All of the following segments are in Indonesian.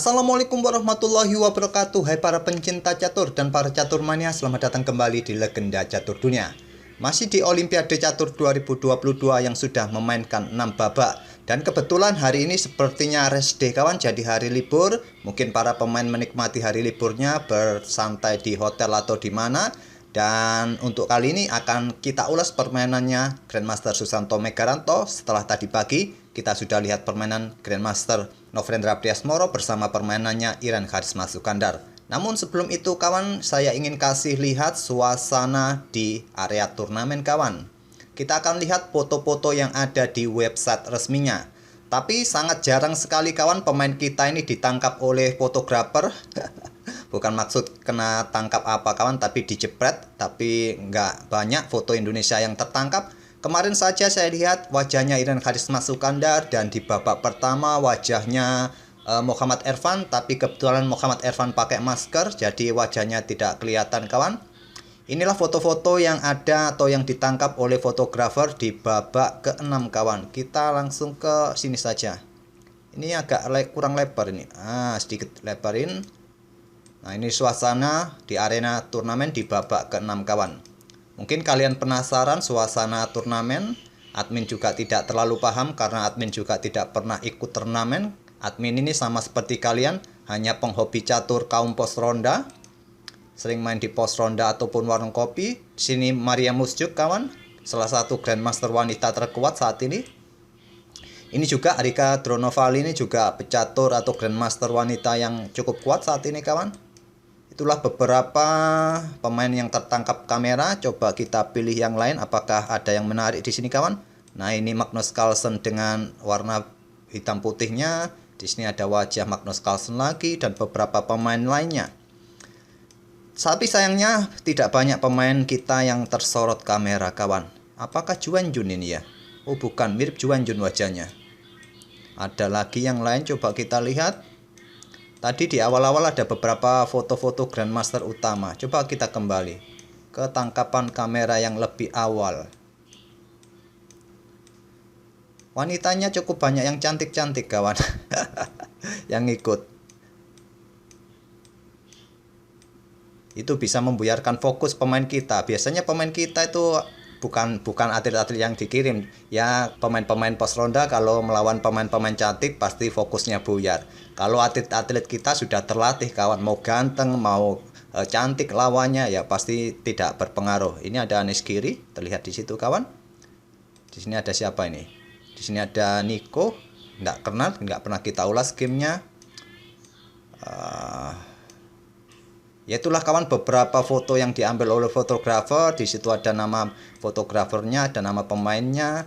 Assalamualaikum warahmatullahi wabarakatuh. Hai para pencinta catur dan para catur mania, selamat datang kembali di Legenda Catur Dunia. Masih di Olimpiade Catur 2022 yang sudah memainkan 6 babak. Dan kebetulan hari ini sepertinya rest day kawan, jadi hari libur. Mungkin para pemain menikmati hari liburnya bersantai di hotel atau di mana. Dan untuk kali ini akan kita ulas permainannya Grandmaster Susanto Megaranto. Setelah tadi pagi kita sudah lihat permainan Grandmaster Novendra Priasmoro bersama permainannya Iren Karisma Sukandar. Namun sebelum itu kawan, saya ingin kasih lihat suasana di area turnamen kawan. Kita akan lihat foto-foto yang ada di website resminya. Tapi sangat jarang sekali kawan pemain kita ini ditangkap oleh fotografer. Bukan maksud kena tangkap apa kawan, tapi dijepret. Tapi nggak banyak foto Indonesia yang tertangkap. Kemarin saja saya lihat wajahnya Iren Karisma Sukandar, dan di babak pertama wajahnya Muhammad Ervan, tapi kebetulan Muhammad Ervan pakai masker, jadi wajahnya tidak kelihatan kawan. Inilah foto-foto yang ada atau yang ditangkap oleh fotografer di babak ke-6 kawan. Kita langsung ke sini saja. Ini agak kurang lebar ini. Sedikit lebarin. Nah, ini suasana di arena turnamen di babak ke-6 kawan. Mungkin kalian penasaran suasana turnamen. Admin juga tidak terlalu paham karena admin juga tidak pernah ikut turnamen. Admin ini sama seperti kalian, hanya penghobi catur kaum pos ronda. Sering main di pos ronda ataupun warung kopi. Di sini Maria Musjuk kawan, salah satu Grandmaster wanita terkuat saat ini. Ini juga Arika Dronovali, ini juga pecatur atau Grandmaster wanita yang cukup kuat saat ini kawan. Itulah beberapa pemain yang tertangkap kamera. Coba kita pilih yang lain, apakah ada yang menarik di sini kawan. Nah, ini Magnus Carlsen dengan warna hitam putihnya. Di sini ada wajah Magnus Carlsen lagi dan beberapa pemain lainnya. Tapi sayangnya tidak banyak pemain kita yang tersorot kamera kawan. Apakah Juan Jun ini ya? Oh bukan, mirip Juan Jun wajahnya. Ada lagi yang lain, coba kita lihat. Tadi di awal-awal ada beberapa foto-foto Grandmaster utama. Coba kita kembali ke tangkapan kamera yang lebih awal. Wanitanya cukup banyak yang cantik-cantik kawan. Yang ikut. Itu bisa membuyarkan fokus pemain kita. Biasanya pemain kita itu bukan atlet-atlet yang dikirim. Ya, pemain-pemain pos ronda kalau melawan pemain-pemain cantik pasti fokusnya buyar. Kalau atlet-atlet kita sudah terlatih kawan, mau ganteng, mau cantik lawannya ya pasti tidak berpengaruh. Ini ada Anis Giri, terlihat di situ kawan. Di sini ada siapa ini? Di sini ada Nico, nggak kenal, nggak pernah kita ulas gamenya. Ya itulah kawan beberapa foto yang diambil oleh fotografer. Di situ ada nama fotografernya, ada nama pemainnya.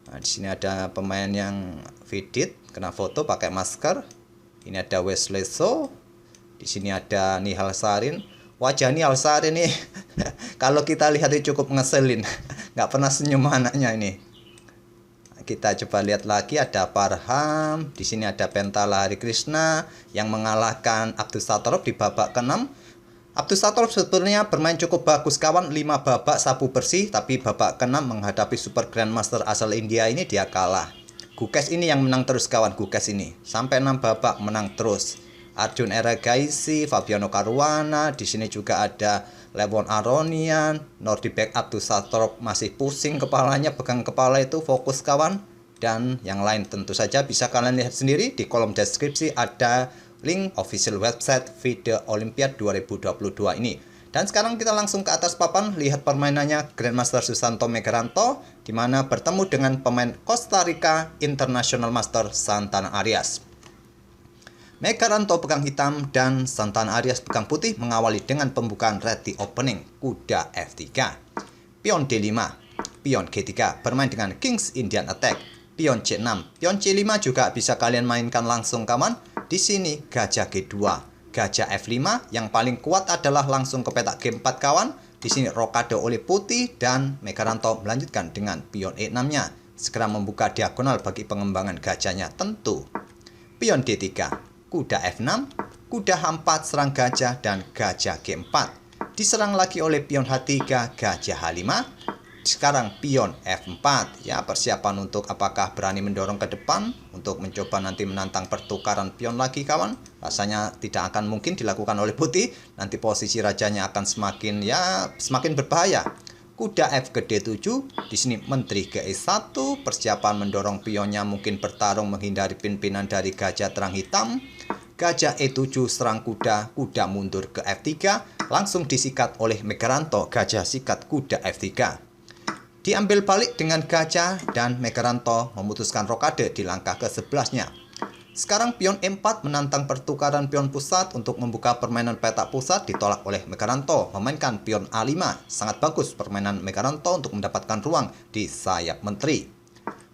Nah, di sini ada pemain yang Vidit kena foto pakai masker. Ini ada Wesley So. Di sini ada Nihal Sarin. Wajah Nihal Sarin nih kalau kita lihat itu cukup ngeselin. Nggak pernah senyum anaknya ini. Kita coba lihat lagi, ada Farham. Di sini ada Pentala Hari Krishna yang mengalahkan Abdus Satorov di babak ke-6. Abdus Satorov sebenarnya bermain cukup bagus kawan, 5 babak sapu bersih, tapi babak ke-6 menghadapi Super Grandmaster asal India ini dia kalah. Gukesh ini yang menang terus kawan, Gukesh ini sampai 6 babak menang terus. Arjun Eragaisi, Fabiano Caruana, di sini juga ada Levon Aronian, Nordibek Abdus Satorov masih pusing kepalanya, pegang kepala itu fokus kawan. Dan yang lain tentu saja bisa kalian lihat sendiri di kolom deskripsi, ada link official website video Olimpiade 2022 ini. Dan sekarang kita langsung ke atas papan, lihat permainannya Grandmaster Susanto Megaranto, di mana bertemu dengan pemain Costa Rica International Master Santana Arias. Megaranto pegang hitam dan Santana Arias pegang putih, mengawali dengan pembukaan ready opening kuda F3, pion D5, pion G3, bermain dengan King's Indian Attack, pion C6, pion C5 juga bisa kalian mainkan langsung kawan. Di sini gajah G2, gajah F5, yang paling kuat adalah langsung ke petak G4 kawan. Di sini rokado oleh putih dan Megaranto melanjutkan dengan pion E6-nya, segera membuka diagonal bagi pengembangan gajahnya tentu. Pion D3, kuda F6, kuda H4 serang gajah dan gajah G4. Diserang lagi oleh pion H3, gajah H5, Sekarang pion F4. Ya, persiapan untuk apakah berani mendorong ke depan untuk mencoba nanti menantang pertukaran pion lagi kawan. Rasanya tidak akan mungkin dilakukan oleh putih. Nanti posisi rajanya akan semakin berbahaya. Kuda F ke D7, di sini menteri ke E1, persiapan mendorong pionnya mungkin bertarung menghindari pimpinan dari gajah terang hitam. Gajah E7 serang kuda, kuda mundur ke F3, langsung disikat oleh Megaranto, gajah sikat kuda F3. Diambil balik dengan gajah dan Megaranto memutuskan rokade di langkah ke-11-nya. Sekarang pion E4 menantang pertukaran pion pusat untuk membuka permainan petak pusat, ditolak oleh Megaranto. Memainkan pion A5. Sangat bagus permainan Megaranto untuk mendapatkan ruang di sayap menteri.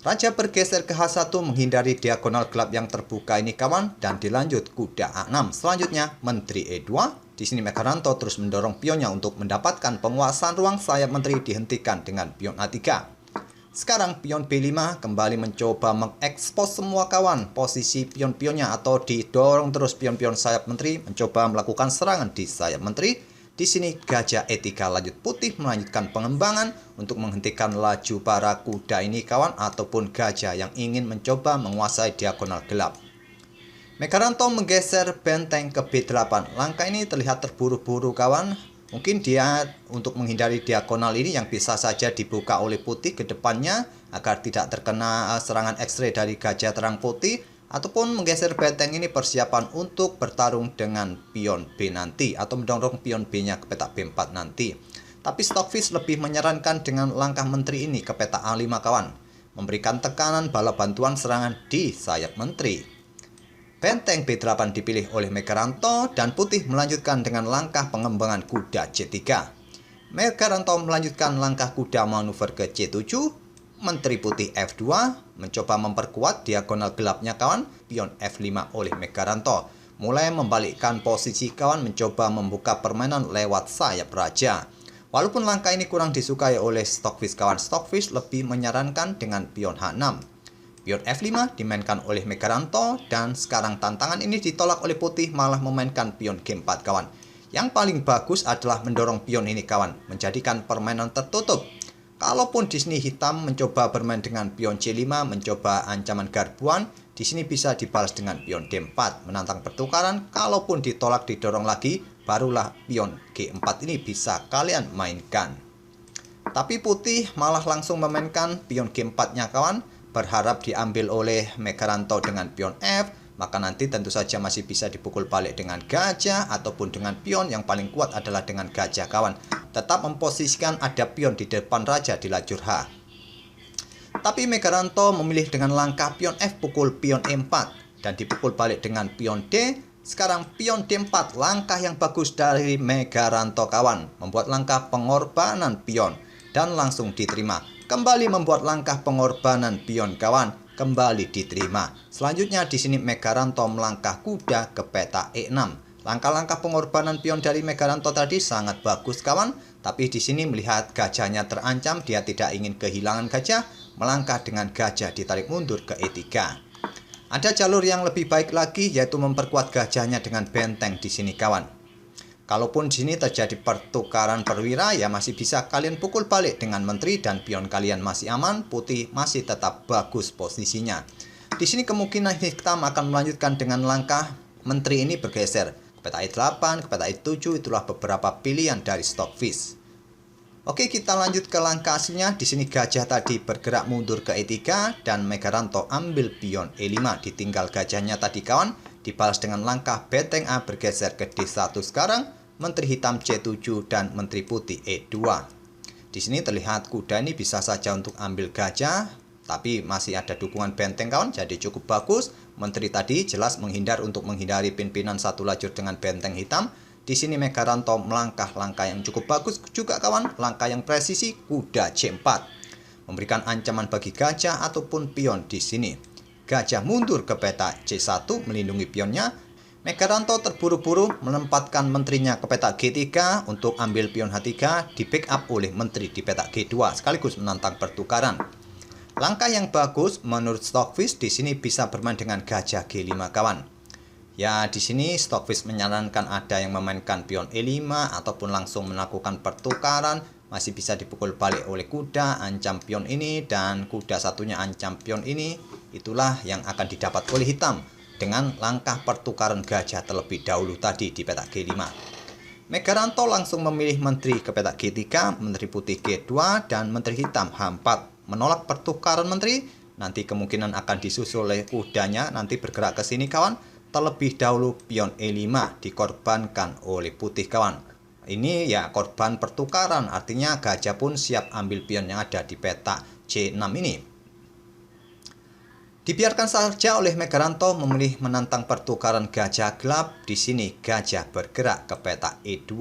Raja bergeser ke H1 menghindari diagonal gelap yang terbuka ini kawan, dan dilanjut kuda A6. Selanjutnya menteri E2. Di sini Megaranto terus mendorong pionnya untuk mendapatkan penguasaan ruang sayap menteri, dihentikan dengan pion A3. Sekarang pion B5 kembali mencoba mengekspos semua kawan posisi pion-pionnya, atau didorong terus pion-pion sayap menteri mencoba melakukan serangan di sayap menteri. Di sini gajah E3 lanjut putih melanjutkan pengembangan untuk menghentikan laju para kuda ini kawan, ataupun gajah yang ingin mencoba menguasai diagonal gelap. Megaranto menggeser benteng ke B8. Langkah ini terlihat terburu-buru kawan. Mungkin dia untuk menghindari diagonal ini yang bisa saja dibuka oleh putih ke depannya agar tidak terkena serangan X-ray dari gajah terang putih, ataupun menggeser benteng ini persiapan untuk bertarung dengan pion B nanti, atau mendorong pion B-nya ke petak B4 nanti. Tapi Stockfish lebih menyarankan dengan langkah menteri ini ke petak A5 kawan, memberikan tekanan bala bantuan serangan di sayap menteri. Benteng B8 dipilih oleh Megaranto dan putih melanjutkan dengan langkah pengembangan kuda C3. Megaranto melanjutkan langkah kuda manuver ke C7. Menteri putih F2 mencoba memperkuat diagonal gelapnya kawan, pion F5 oleh Megaranto. Mulai membalikkan posisi kawan, mencoba membuka permainan lewat sayap raja. Walaupun langkah ini kurang disukai oleh Stockfish kawan, Stockfish lebih menyarankan dengan pion H6. Pion F5 dimainkan oleh Megaranto, dan sekarang tantangan ini ditolak oleh putih, malah memainkan pion G4 kawan. Yang paling bagus adalah mendorong pion ini kawan, menjadikan permainan tertutup. Kalaupun di sini hitam mencoba bermain dengan pion C5, mencoba ancaman garbuan, di sini bisa dibalas dengan pion D4, menantang pertukaran. Kalaupun ditolak didorong lagi, barulah pion G4 ini bisa kalian mainkan. Tapi putih malah langsung memainkan pion G4-nya kawan, berharap diambil oleh Megaranto dengan pion F, maka nanti tentu saja masih bisa dipukul balik dengan gajah, ataupun dengan pion yang paling kuat adalah dengan gajah kawan. Tetap memposisikan ada pion di depan raja di lajur H. Tapi Megaranto memilih dengan langkah pion F pukul pion E4 dan dipukul balik dengan pion D. Sekarang pion D4, langkah yang bagus dari Megaranto kawan, membuat langkah pengorbanan pion dan langsung diterima. Kembali membuat langkah pengorbanan pion kawan, kembali diterima. Selanjutnya di sini Megaranto melangkah kuda ke peta E6. Langkah-langkah pengorbanan pion dari Megaranto tadi sangat bagus kawan, tapi di sini melihat gajahnya terancam, dia tidak ingin kehilangan gajah, melangkah dengan gajah ditarik mundur ke E3. Ada jalur yang lebih baik lagi, yaitu memperkuat gajahnya dengan benteng di sini kawan. Kalaupun di sini terjadi pertukaran perwira, ya masih bisa kalian pukul balik dengan menteri dan pion kalian masih aman, putih masih tetap bagus posisinya. Di sini kemungkinan hitam akan melanjutkan dengan langkah menteri ini bergeser ke peta E8, ke peta E7, itulah beberapa pilihan dari Stockfish. Oke, kita lanjut ke langkah aslinya. Di sini gajah tadi bergerak mundur ke E3 dan Megaranto ambil pion E5, ditinggal gajahnya tadi kawan, dibalas dengan langkah benteng A bergeser ke D1 sekarang. Menteri hitam C7 dan menteri putih E2. Di sini terlihat kuda ini bisa saja untuk ambil gajah, tapi masih ada dukungan benteng kawan, jadi cukup bagus. Menteri tadi jelas untuk menghindari pimpinan satu lajur dengan benteng hitam. Di sini Megaranto melangkah langkah yang cukup bagus juga kawan, langkah yang presisi kuda C4, memberikan ancaman bagi gajah ataupun pion di sini. Gajah mundur ke peta C1 melindungi pionnya. Megaranto terburu-buru menempatkan menterinya ke peta G3 untuk ambil pion H3, di backup oleh menteri di peta G2 sekaligus menantang pertukaran. Langkah yang bagus menurut Stockfish di sini bisa bermain dengan gajah G5 kawan. Ya, di sini Stockfish menyarankan ada yang memainkan pion E5 ataupun langsung melakukan pertukaran masih bisa dipukul balik oleh kuda, ancam pion ini, dan kuda satunya ancam pion ini. Itulah yang akan didapat oleh hitam dengan langkah pertukaran gajah terlebih dahulu tadi di petak G5. Megaranto langsung memilih menteri ke petak G3, menteri putih G2, dan menteri hitam H4. Menolak pertukaran menteri, nanti kemungkinan akan disusul oleh kudanya, nanti bergerak ke sini kawan. Terlebih dahulu pion E5 dikorbankan oleh putih kawan. Ini ya korban pertukaran, artinya gajah pun siap ambil pion yang ada di petak C6 ini. Dibiarkan saja oleh Megaranto memilih menantang pertukaran gajah gelap. Di sini gajah bergerak ke petak E2,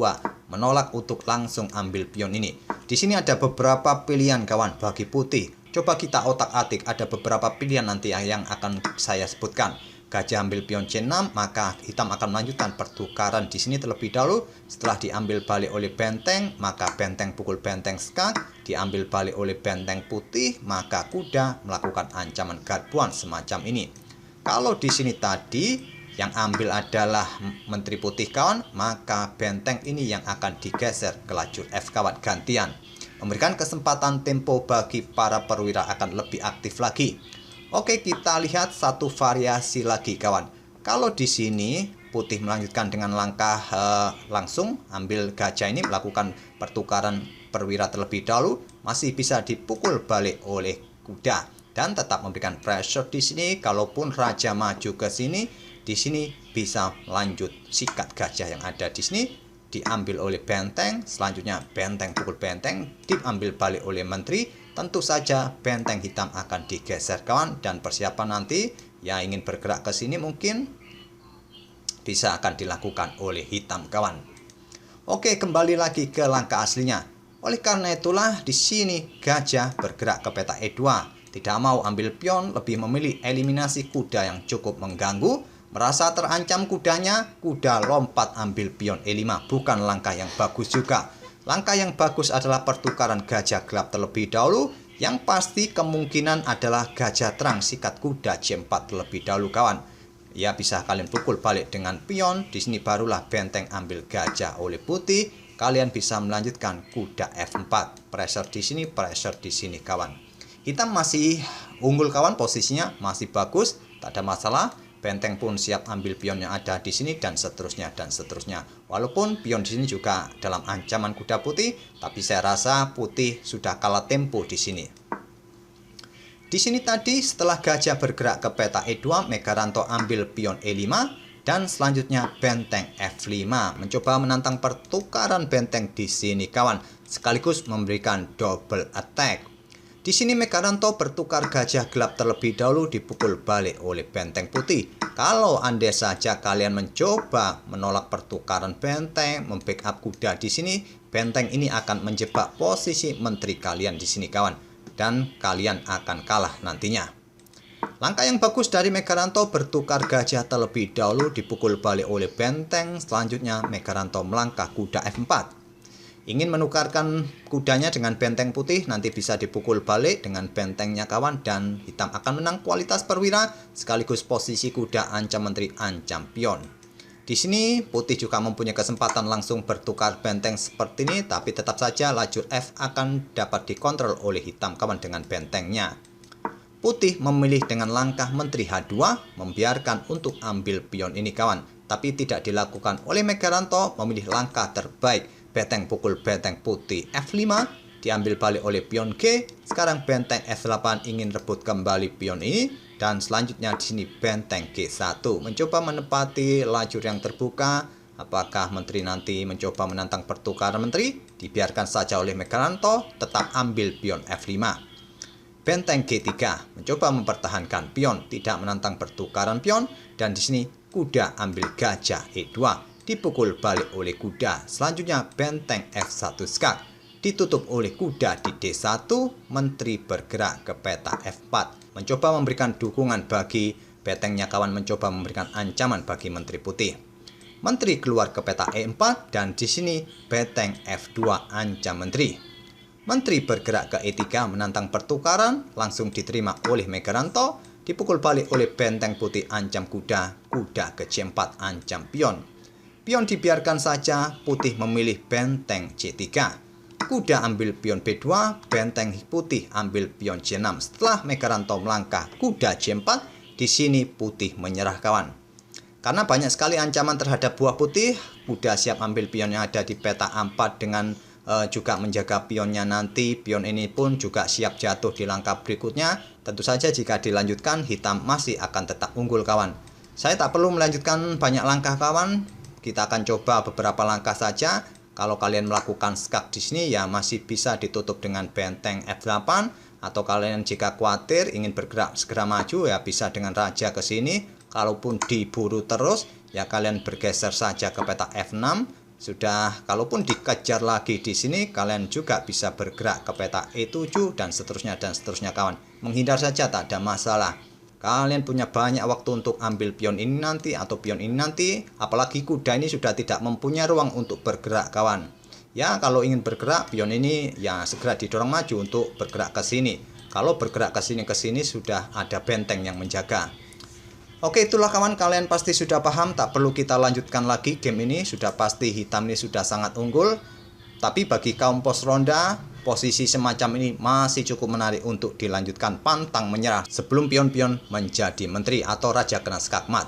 menolak untuk langsung ambil pion ini. Di sini ada beberapa pilihan kawan bagi putih. Coba kita otak-atik, ada beberapa pilihan nanti yang akan saya sebutkan. Gajah ambil pion C6, maka hitam akan melanjutkan pertukaran di sini terlebih dahulu. Setelah diambil balik oleh benteng, maka benteng pukul benteng skak. Diambil balik oleh benteng putih, maka kuda melakukan ancaman garbuan semacam ini. Kalau di sini tadi yang ambil adalah menteri putih kawan, maka benteng ini yang akan digeser ke lajur F kawan gantian. Memberikan kesempatan tempo bagi para perwira akan lebih aktif lagi. Oke, kita lihat satu variasi lagi kawan. Kalau di sini putih melanjutkan dengan langkah langsung ambil gajah ini, melakukan pertukaran perwira terlebih dahulu, masih bisa dipukul balik oleh kuda dan tetap memberikan pressure di sini. Kalaupun raja maju ke sini, di sini bisa lanjut sikat gajah yang ada di sini, diambil oleh benteng. Selanjutnya benteng pukul benteng, diambil balik oleh menteri. Tentu saja benteng hitam akan digeser kawan, dan persiapan nanti yang ingin bergerak ke sini mungkin bisa akan dilakukan oleh hitam kawan. Oke, kembali lagi ke langkah aslinya. Oleh karena itulah di sini gajah bergerak ke petak E2. Tidak mau ambil pion, lebih memilih eliminasi kuda yang cukup mengganggu. Merasa terancam kudanya, kuda lompat ambil pion E5. Bukan langkah yang bagus juga. Langkah yang bagus adalah pertukaran gajah gelap terlebih dahulu. Yang pasti kemungkinan adalah gajah terang sikat kuda C4 terlebih dahulu kawan. Ya, bisa kalian pukul balik dengan pion. Di sini barulah benteng ambil gajah oleh putih. Kalian bisa melanjutkan kuda F4. Pressure di sini, pressure di sini kawan. Hitam masih unggul kawan, posisinya masih bagus, tak ada masalah. Benteng pun siap ambil pion yang ada di sini dan seterusnya dan seterusnya. Walaupun pion di sini juga dalam ancaman kuda putih, tapi saya rasa putih sudah kalah tempo di sini. Di sini tadi setelah gajah bergerak ke petak E2, Megaranto ambil pion E5 dan selanjutnya benteng F5, mencoba menantang pertukaran benteng di sini kawan, sekaligus memberikan double attack. Di sini Megaranto bertukar gajah gelap terlebih dahulu, dipukul balik oleh benteng putih. Kalau andai saja kalian mencoba menolak pertukaran benteng, membackup kuda di sini, benteng ini akan menjebak posisi menteri kalian di sini kawan, dan kalian akan kalah nantinya. Langkah yang bagus dari Megaranto bertukar gajah terlebih dahulu, dipukul balik oleh benteng. Selanjutnya Megaranto melangkah kuda F4. Ingin menukarkan kudanya dengan benteng putih, nanti bisa dipukul balik dengan bentengnya kawan, dan hitam akan menang kualitas perwira sekaligus posisi kuda ancam menteri ancam pion. Di sini putih juga mempunyai kesempatan langsung bertukar benteng seperti ini, tapi tetap saja lajur F akan dapat dikontrol oleh hitam kawan dengan bentengnya. Putih memilih dengan langkah menteri H2, membiarkan untuk ambil pion ini kawan, tapi tidak dilakukan oleh Megaranto, memilih langkah terbaik. Benteng pukul benteng putih F5, diambil balik oleh pion G. Sekarang benteng F8 ingin rebut kembali pion ini, dan selanjutnya di sini benteng G1 mencoba menepati lajur yang terbuka. Apakah menteri nanti mencoba menantang pertukaran menteri? Dibiarkan saja oleh Megaranto, tetap ambil pion F5. Benteng G3 mencoba mempertahankan pion, tidak menantang pertukaran pion, dan di sini kuda ambil gajah E2. Dipukul balik oleh kuda. Selanjutnya benteng F1 skak, ditutup oleh kuda di D1. Menteri bergerak ke peta F4, mencoba memberikan dukungan bagi bentengnya kawan, mencoba memberikan ancaman bagi menteri putih. Menteri keluar ke peta E4, dan di sini benteng F2 ancam menteri. Menteri bergerak ke E3 menantang pertukaran, langsung diterima oleh Megaranto. Dipukul balik oleh benteng putih ancam kuda, kuda ke C4 ancam pion. Pion dibiarkan saja, putih memilih benteng C3. kuda ambil pion B2, benteng putih ambil pion C6. Setelah Megaranto melangkah kuda C4, di sini putih menyerah kawan. Karena banyak sekali ancaman terhadap buah putih, kuda siap ambil pion yang ada di peta A4 dengan juga menjaga pionnya nanti. Pion ini pun juga siap jatuh di langkah berikutnya. Tentu saja jika dilanjutkan, hitam masih akan tetap unggul kawan. Saya tak perlu melanjutkan banyak langkah kawan. Kita akan coba beberapa langkah saja. Kalau kalian melakukan skak di sini ya masih bisa ditutup dengan benteng F8, atau kalian jika khawatir ingin bergerak segera maju ya bisa dengan raja ke sini. Kalaupun diburu terus ya kalian bergeser saja ke peta F6. Sudah, kalaupun dikejar lagi di sini, kalian juga bisa bergerak ke peta E7 dan seterusnya kawan. Menghindar saja tak ada masalah. Kalian punya banyak waktu untuk ambil pion ini nanti atau pion ini nanti. Apalagi kuda ini sudah tidak mempunyai ruang untuk bergerak kawan. Ya, kalau ingin bergerak, pion ini ya segera didorong maju untuk bergerak ke sini. Kalau bergerak ke sini sudah ada benteng yang menjaga. Oke, itulah kawan, kalian pasti sudah paham, tak perlu kita lanjutkan lagi game ini. Sudah pasti hitam ini sudah sangat unggul. Tapi bagi kaum pos ronda, posisi semacam ini masih cukup menarik untuk dilanjutkan pantang menyerah sebelum pion-pion menjadi menteri atau raja kena skakmat.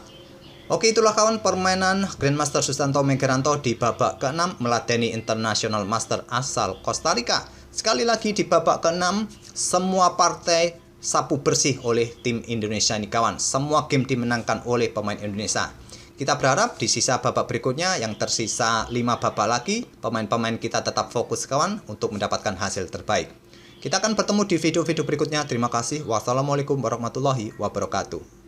Oke, itulah kawan permainan Grandmaster Susanto Megaranto di babak ke-6 meladeni International Master asal Costa Rica. Sekali lagi di babak ke-6, semua partai sapu bersih oleh tim Indonesia ini kawan. Semua game dimenangkan oleh pemain Indonesia. Kita berharap di sisa babak berikutnya yang tersisa 5 babak lagi, pemain-pemain kita tetap fokus kawan untuk mendapatkan hasil terbaik. Kita akan bertemu di video-video berikutnya. Terima kasih. Wassalamualaikum warahmatullahi wabarakatuh.